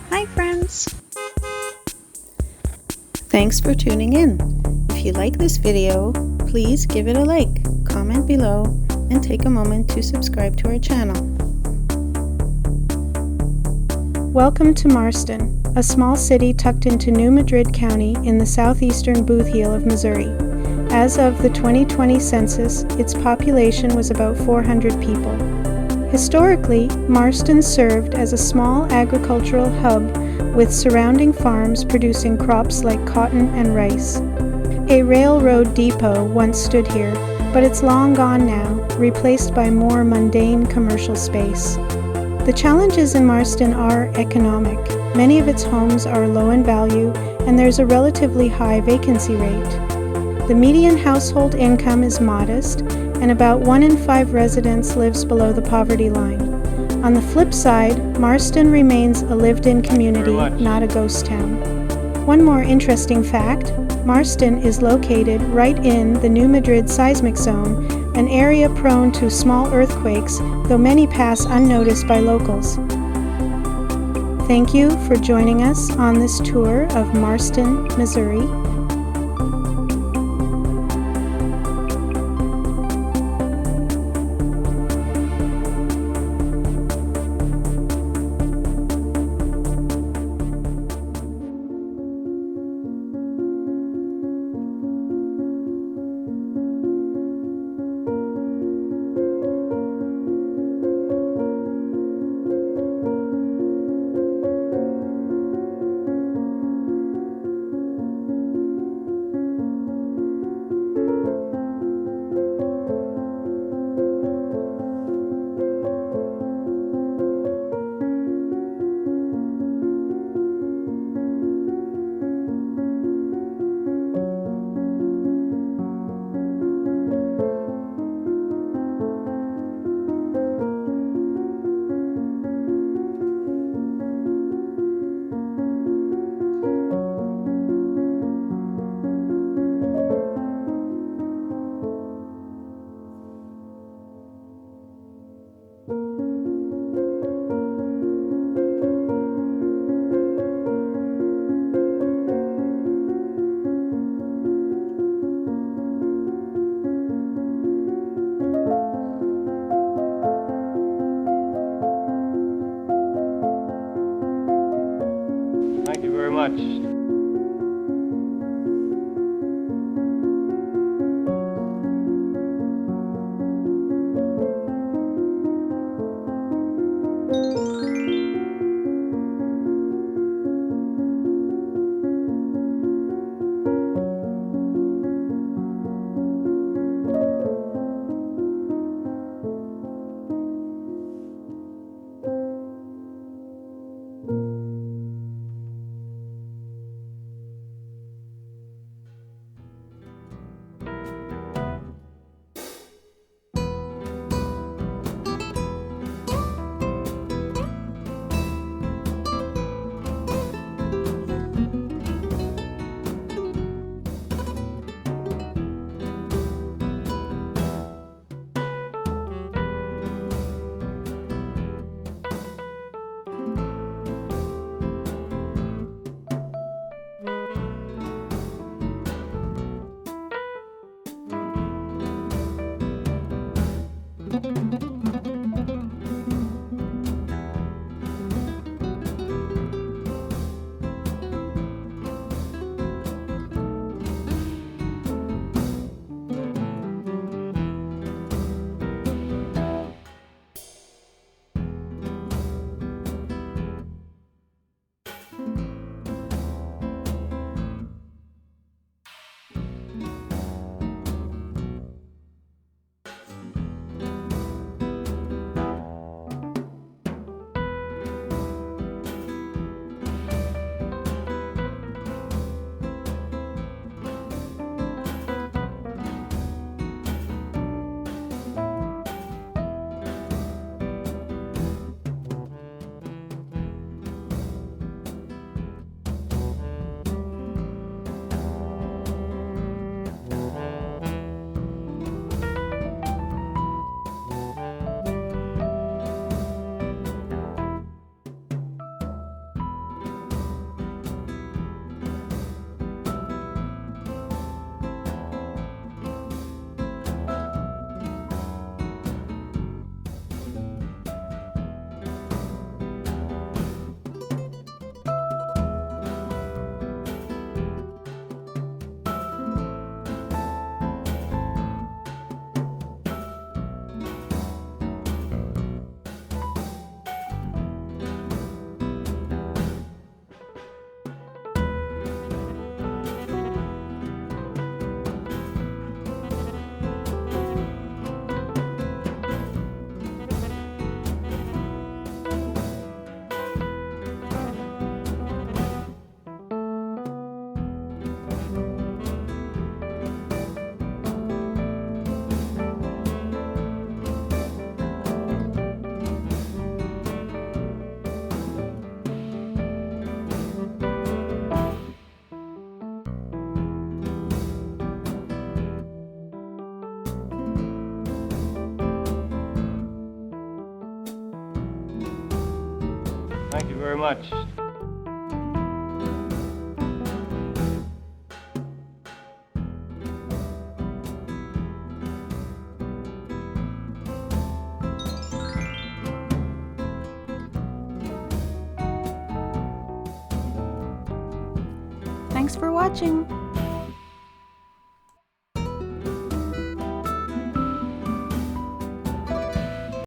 Hi friends! Thanks for tuning in. If you like this video, please give it a like, comment below, and take a moment to subscribe to our channel. Welcome to Marston, a small city tucked into New Madrid County in the southeastern Bootheel of Missouri. As of the 2020 census, its population was about 400 people. Historically, Marston served as a small agricultural hub with surrounding farms producing crops like cotton and rice. A railroad depot once stood here, but it's long gone now, replaced by more mundane commercial space. The challenges in Marston are economic. Many of its homes are low in value, and there's a relatively high vacancy rate. The median household income is modest, and about 1 in 5 residents lives below the poverty line. On the flip side, Marston remains a lived-in community, not a ghost town. One more interesting fact, Marston is located right in the New Madrid seismic zone, an area prone to small earthquakes, though many pass unnoticed by locals. Thank you for joining us on this tour of Marston, Missouri. Thank you very much. Thank you very much. Thanks for watching.